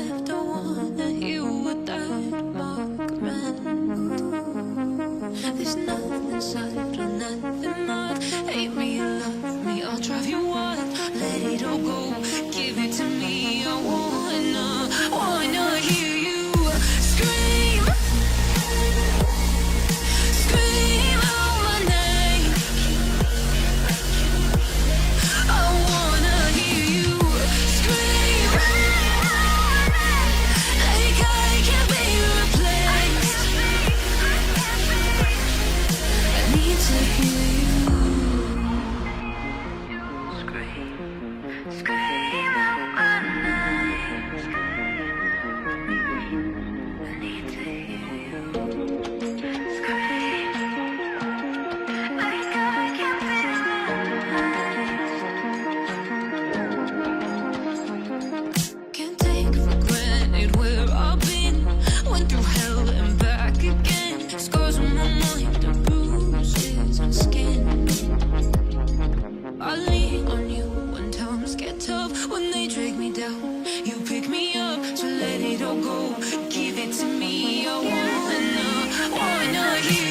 left. I wanna hear what that mark meant. There's nothing solid or nothing marked. Hate me or love me, I'll drive you wild. Let it all go, give it to me. I wanna hear you scream, scream out my name. I wanna hear you scream, like I can't be replaced. I need to hear you scream, scream out my name. I need to hear you scream, like I can't be replaced. Can't take for granted where I've been. Went through hell and back again. Scars on my mind and bruises and skin. I lean on you when times get tough. When they drag me down, you pick me up. So let it all go, give it to me. I wanna hear